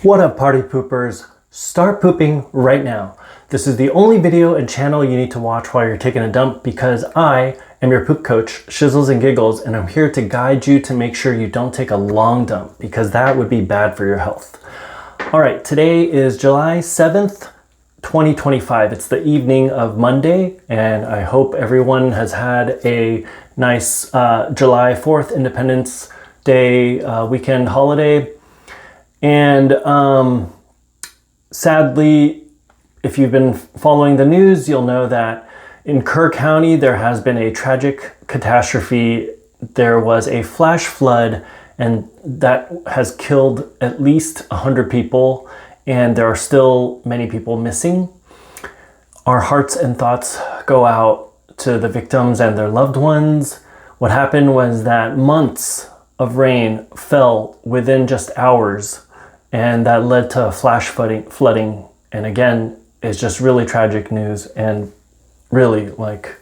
What up, party poopers? Start pooping right now. This is the only video and channel you need to watch while you're taking a dump because I am your poop coach, Shizzles and Giggles, and I'm here to guide you to make sure you don't take a long dump because that would be bad for your health. All right, today is July 7th, 2025. It's the evening of Monday, and I hope everyone has had a nice July 4th Independence Day weekend holiday. And sadly, if you've been following the news, you'll know that in Kerr County, there has been a tragic catastrophe. There was a flash flood, and that has killed at least 100 people, and there are still many people missing. Our hearts and thoughts go out to the victims and their loved ones. What happened was that months of rain fell within just hours, and that led to flash flooding. And again, it's just really tragic news, and really, like,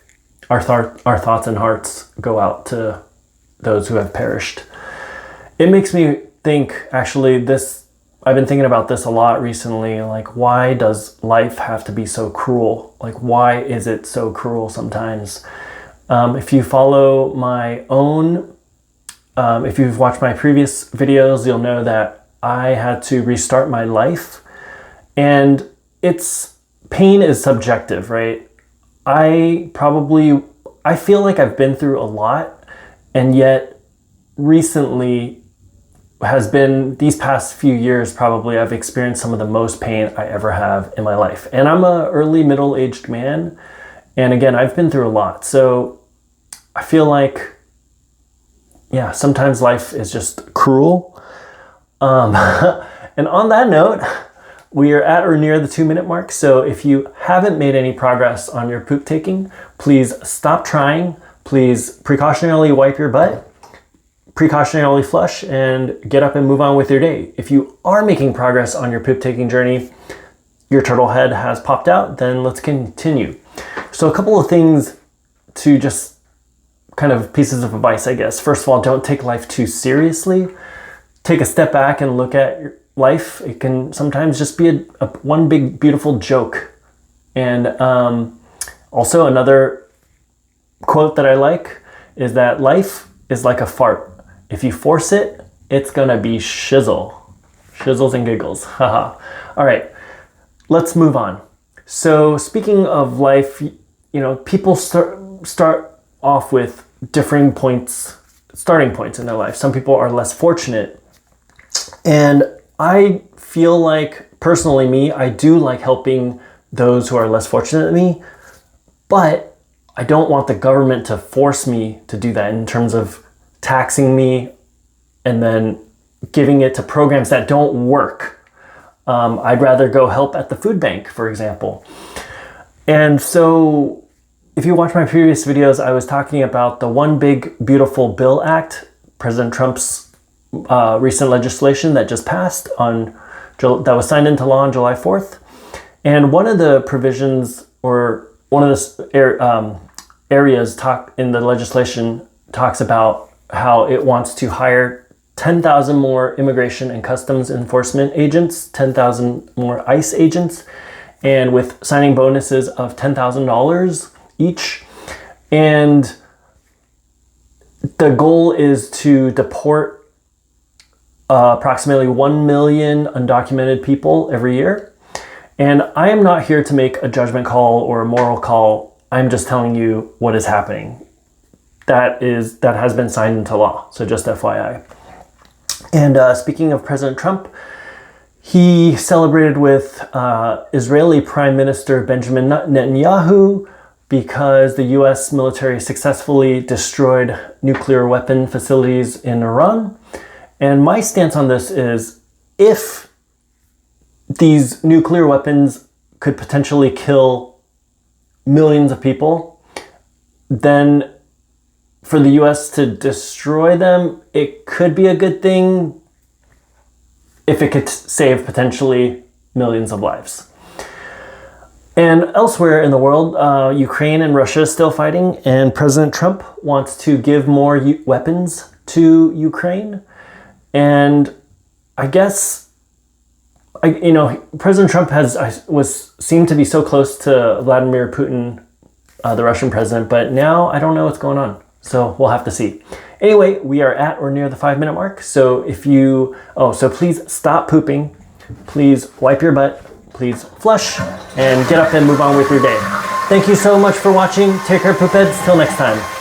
our thoughts and hearts go out to those who have perished. It makes me think, actually, I've been thinking about this a lot recently, like, why does life have to be so cruel? Like, why is it so cruel sometimes? If you follow my own, if you've watched my previous videos, you'll know that I had to restart my life, and pain is subjective, right? I feel like I've been through a lot, and yet recently these past few years, probably I've experienced some of the most pain I ever have in my life. And I'm a early middle-aged man, and again, I've been through a lot. So I feel like, yeah, sometimes life is just cruel. And on that note, we are at or near the 2-minute mark. So if you haven't made any progress on your poop taking, please stop trying. Please precautionarily wipe your butt, precautionarily flush, and get up and move on with your day. If you are making progress on your poop taking journey, your turtle head has popped out, then let's continue. So a couple of things to just kind of pieces of advice, I guess. First of all, don't take life too seriously. Take a step back and look at your life. It can sometimes just be one big, beautiful joke. And also another quote that I like is that life is like a fart. If you force it, it's gonna be shizzle. Shizzles and giggles. Haha. All right, let's move on. So speaking of life, people start off with differing starting points in their life. Some people are less fortunate. And I feel like, personally I do like helping those who are less fortunate than me, but I don't want the government to force me to do that in terms of taxing me and then giving it to programs that don't work. I'd rather go help at the food bank, for example. And so if you watch my previous videos, I was talking about the One Big Beautiful Bill Act, President Trump's recent legislation that just passed that was signed into law on July 4th. And one of the provisions, or one of the areas in the legislation talks about how it wants to hire 10,000 more immigration and customs enforcement agents, 10,000 more ICE agents, and with signing bonuses of $10,000 each. And the goal is to deport approximately 1 million undocumented people every year. And I am not here to make a judgment call or a moral call. I'm just telling you what is happening. That has been signed into law. So just FYI. And speaking of President Trump, he celebrated with Israeli Prime Minister Benjamin Netanyahu because the US military successfully destroyed nuclear weapon facilities in Iran. And my stance on this is, if these nuclear weapons could potentially kill millions of people, then for the US to destroy them, it could be a good thing if it could save potentially millions of lives. And elsewhere in the world, Ukraine and Russia is still fighting, and President Trump wants to give more weapons to Ukraine. And I guess you know, President Trump seemed to be so close to Vladimir Putin, the Russian president, but now I don't know what's going on. So we'll have to see. Anyway, we are at or near the 5-minute mark. So if you, so please stop pooping. Please wipe your butt. Please flush and get up and move on with your day. Thank you so much for watching. Take care, poop heads. Till next time.